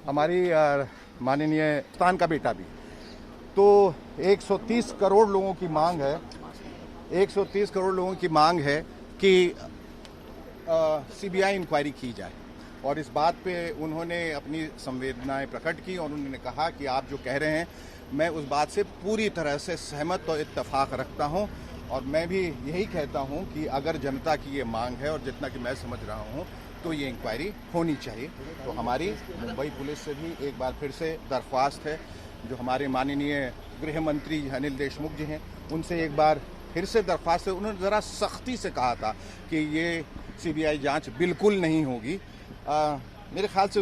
हमारी माननीय स्थान का बेटा भी। तो 130 करोड़ लोगों की मांग है, 130 करोड़ लोगों की मांग है कि सीबीआई इंक्वायरी की जाए। और इस बात पे उन्होंने अपनी संवेदनाएं प्रकट की और उन्होंने कहा कि आप जो कह रहे हैं मैं उस बात से पूरी तरह से सहमत और इत्तेफाक रखता हूं। और मैं भी यही कहता हूं कि अगर जनता की ये मांग है और जितना कि मैं समझ रहा हूं तो ये इंक्वायरी होनी चाहिए। तो हमारी मुंबई पुलिस से भी एक बार फिर से दरख्वास्त है, जो हमारे माननीय गृह मंत्री अनिल देशमुख जी हैं उनसे एक बार फिर से दरख्वास्त है। उन्होंने ज़रा सख्ती से कहा था कि ये सीबीआई जांच बिल्कुल नहीं होगी। मेरे ख्याल से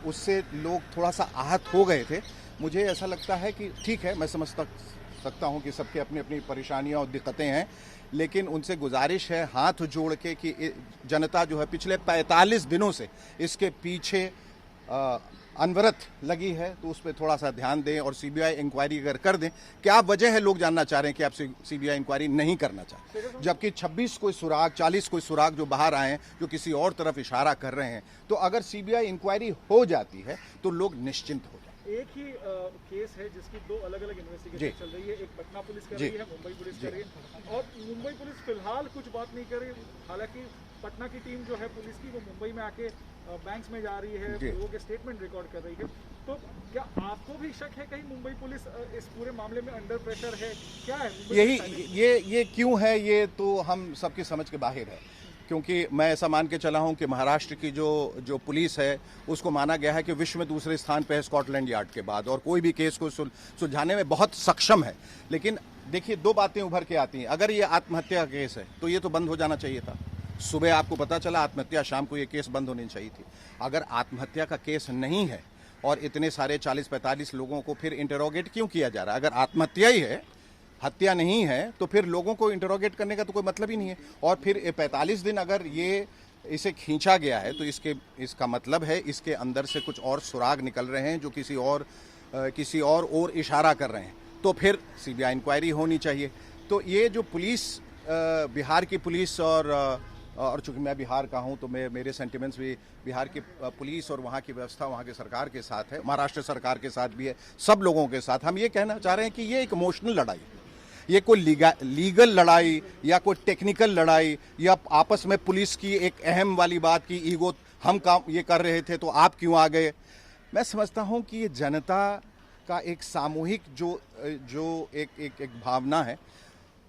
उससे लोग थोड़ा सा आहत हो गए थे। मुझे ऐसा लगता है कि ठीक है, मैं समझ सकता हूं कि सबके अपनी अपनी परेशानियां और दिक्कतें हैं, लेकिन उनसे गुजारिश है हाथ जोड़ के कि जनता जो है पिछले 45 दिनों से इसके पीछे अनवरत लगी है, तो उस पर थोड़ा सा ध्यान दें और सीबीआई इंक्वायरी अगर कर दें। क्या वजह है लोग जानना चाह रहे हैं कि आप सीबीआई इंक्वायरी नहीं करना चाहते, जबकि 26 कोई सुराग 40 कोई सुराग जो बाहर आए हैं जो किसी और तरफ इशारा कर रहे हैं। तो अगर सीबीआई इंक्वायरी हो जाती है तो लोग निश्चिंत हो जाए। एक ही केस है जिसकी दो अलग अलग इन्वेस्टिगेशन चल रही है, एक पटना पुलिस कर रही है, मुंबई पुलिस कर रही है। और मुंबई पुलिस फिलहाल कुछ बात नहीं कर रही, हालांकि पटना की टीम जो है पुलिस की वो मुंबई में आके बैंक्स में जा रही है, लोगों के स्टेटमेंट रिकॉर्ड कर रही है। तो क्या आपको भी शक है कहीं मुंबई पुलिस इस पूरे मामले में अंडर प्रेशर है? क्या है ये क्यों है, ये तो हम सबकी समझ के बाहर है। क्योंकि मैं ऐसा मान के चला हूं कि महाराष्ट्र की जो पुलिस है उसको माना गया है कि विश्व में दूसरे स्थान पे है स्कॉटलैंड यार्ड के बाद, और कोई भी केस को सुलझाने में बहुत सक्षम है। लेकिन देखिए, दो बातें उभर के आती हैं। अगर ये आत्महत्या का केस है तो ये तो बंद हो जाना चाहिए था। सुबह आपको पता चला आत्महत्या, शाम को ये केस बंद होनी चाहिए थी। अगर आत्महत्या का केस नहीं है और इतने सारे 40-45 लोगों को फिर इंटरोगेट क्यों किया जा रहा है? अगर आत्महत्या ही है, हत्या नहीं है, तो फिर लोगों को इंटरोगेट करने का तो कोई मतलब ही नहीं है। और फिर 45 दिन अगर इसे खींचा गया है तो इसका मतलब है इसके अंदर से कुछ और सुराग निकल रहे हैं जो किसी और इशारा कर रहे हैं। तो फिर सीबीआई इंक्वायरी होनी चाहिए। तो ये जो पुलिस, बिहार की पुलिस और चूंकि मैं बिहार का हूं तो मेरे सेंटिमेंट्स भी बिहार की पुलिस और वहां की व्यवस्था, वहां के सरकार के साथ है, महाराष्ट्र सरकार के साथ भी है, सब लोगों के साथ। हम ये कहना चाह रहे हैं कि ये एक इमोशनल लड़ाई है, ये कोई लीगल लड़ाई या कोई टेक्निकल लड़ाई या आपस में पुलिस की एक अहम वाली बात की ईगो, हम काम ये कर रहे थे तो आप क्यों आ गए। मैं समझता हूं कि ये जनता का एक सामूहिक जो एक भावना है,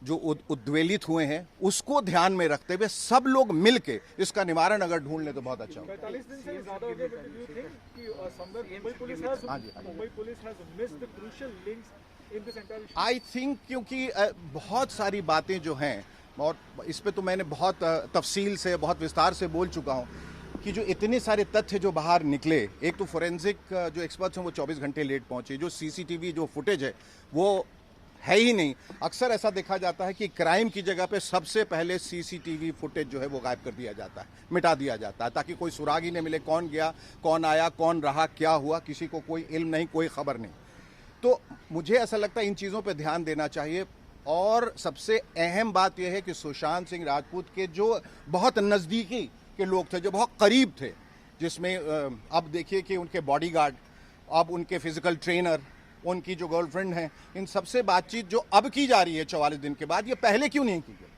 जो उद्वेलित हुए हैं, उसको ध्यान में रखते हुए सब लोग मिलके इसका निवारण अगर ढूंढ ले तो बहुत अच्छा होगा। 45 दिन से ज्यादा हो गए, but do you think कि Mumbai police has missed the crucial links in this entire issue? I think क्योंकि बहुत सारी बातें जो हैं, और इस पे तो मैंने बहुत तफसील से, बहुत विस्तार से बोल चुका हूं कि जो इतने सारे तथ्य जो बाहर निकले, एक तो फोरेंसिक जो एक्सपर्ट्स हैं वो 24 घंटे लेट पहुंचे, जो सीसीटीवी जो फुटेज है वो है ही नहीं। अक्सर ऐसा देखा जाता है कि क्राइम की जगह पे सबसे पहले सीसीटीवी फुटेज जो है वो गायब कर दिया जाता है, मिटा दिया जाता है, ताकि कोई सुराग ही नहीं मिले, कौन गया, कौन आया, कौन रहा, क्या हुआ, किसी को कोई इल्म नहीं, कोई खबर नहीं। तो मुझे ऐसा लगता है इन चीज़ों पे ध्यान देना चाहिए। और सबसे अहम बात यह है कि सुशांत सिंह राजपूत के जो बहुत नज़दीकी के लोग थे, जो बहुत करीब थे, जिसमें अब देखिए कि उनके बॉडीगार्ड, अब उनके फिजिकल ट्रेनर, उनकी जो गर्लफ्रेंड है, इन सबसे बातचीत जो अब की जा रही है 44 दिन के बाद, ये पहले क्यों नहीं की गई?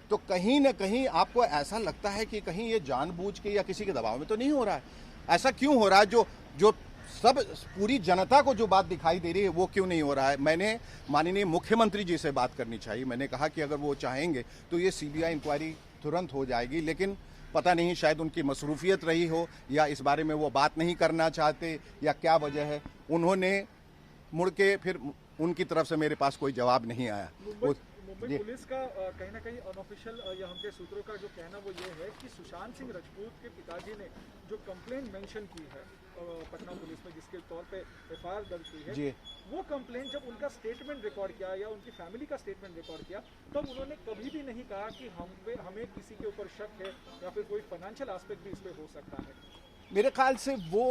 तो कहीं ना कहीं आपको ऐसा लगता है कि कहीं ये जानबूझ के या किसी के दबाव में तो नहीं हो रहा है? ऐसा क्यों हो रहा है? जो सब पूरी जनता को जो बात दिखाई दे रही है वो क्यों नहीं हो रहा है? मैंने माननीय मुख्यमंत्री जी से बात करनी चाहिए। मैंने कहा कि अगर वो चाहेंगे तो ये सीबीआई इंक्वायरी तुरंत हो जाएगी, लेकिन पता नहीं शायद उनकी मसरूफियत रही हो या इस बारे में वो बात नहीं करना चाहते या क्या वजह है। उन्होंने मुड़ के फिर उनकी तरफ से मेरे पास कोई जवाब नहीं आया। मुंबई पुलिस का कहीं ना कहीं अनऑफिशियल या हमके सूत्रों का जो कहना वो ये है कि सुशांत सिंह राजपूत के पिताजी ने जो कंप्लेंट मेंशन की है पटना पुलिस में, जिसके तौर पे एफआईआर दर्ज की है, वो कंप्लेंट जब उनका स्टेटमेंट रिकॉर्ड किया या उनकी फैमिली का स्टेटमेंट रिकॉर्ड किया, तब तो उन्होंने कभी भी नहीं कहा कि हमें किसी के ऊपर शक है या फिर कोई फाइनेंशियल एस्पेक्ट भी इस पे हो सकता है। मेरे ख्याल से वो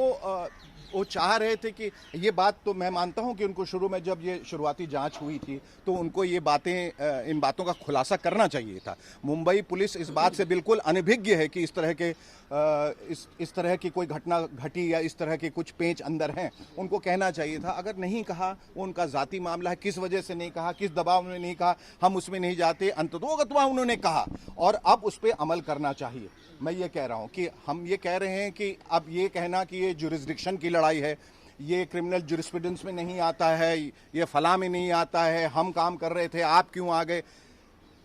वो चाह रहे थे कि ये बात तो मैं मानता हूं कि उनको शुरू में जब ये शुरुआती जांच हुई थी तो उनको ये बातें इन बातों का खुलासा करना चाहिए था। मुंबई पुलिस इस बात से बिल्कुल अनभिज्ञ है कि इस तरह की कोई घटना घटी या इस तरह के कुछ पेंच अंदर हैं। उनको कहना चाहिए था। अगर नहीं कहा, वो उनका जाती मामला है, किस वजह से नहीं कहा, किस दबाव में नहीं कहा, हम उसमें नहीं जाते। अंततोगत्वा उन्होंने कहा और अब उस पर अमल करना चाहिए। मैं ये कह रहा हूँ कि हम ये कह रहे हैं कि अब ये कहना कि ये जुरिस्डिक्शन की लड़ाई है, ये क्रिमिनल जुरिस्प्रूडेंस में नहीं आता है, ये फला में नहीं आता है, हम काम कर रहे थे आप क्यों आ गए।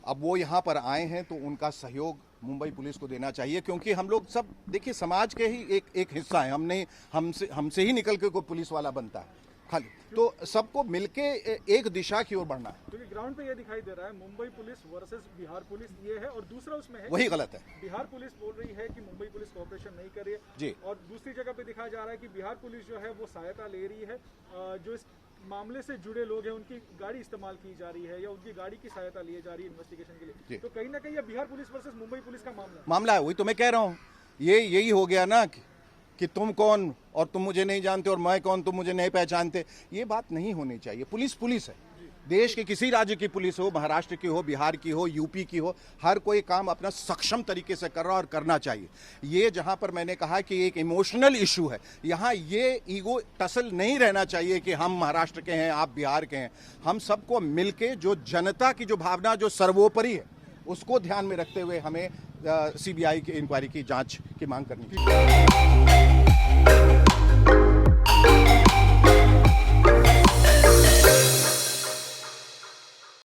अब वो यहाँ पर आए हैं तो उनका सहयोग मुंबई पुलिस को देना चाहिए, क्योंकि हम लोग सब देखिए समाज के ही एक हिस्सा है। हमसे ही निकल के कोई पुलिस वाला बनता है खाली, तो सबको मिलके एक दिशा की ओर बढ़ना है। क्योंकि ग्राउंड पे ये दिखाई दे रहा है Mumbai police versus Bihar police ये है, और दूसरा उसमें है वही गलत है। बिहार पुलिस बोल रही है कि मुंबई पुलिस कोऑपरेशन नहीं कर रही है जी, और दूसरी जगह पे दिखाया जा रहा है कि बिहार पुलिस जो है वो सहायता ले रही है, जो इस मामले से जुड़े लोग हैं उनकी गाड़ी इस्तेमाल की जा रही है या उनकी गाड़ी की सहायता ली जा रही है इन्वेस्टिगेशन के लिए। तो कहीं ना कहीं ये Bihar police versus Mumbai police का मामला है। वही तो मैं कह रहा हूँ, यही हो गया ना कि तुम कौन और तुम मुझे नहीं जानते और मैं कौन तुम मुझे नहीं पहचानते। ये बात नहीं होनी चाहिए। पुलिस पुलिस है। देश के किसी राज्य की पुलिस हो, महाराष्ट्र की हो, बिहार की हो, यूपी की हो, हर कोई काम अपना सक्षम तरीके से कर रहा और करना चाहिए। ये जहां पर मैंने कहा कि एक इमोशनल इशू है, यहाँ ये ईगो टसल नहीं रहना चाहिए कि हम महाराष्ट्र के हैं, आप बिहार के हैं। हम सबको मिलके जो जनता की जो भावना जो सर्वोपरि है उसको ध्यान में रखते हुए हमें सीबीआई की इंक्वायरी की जांच की मांग करनी चाहिए।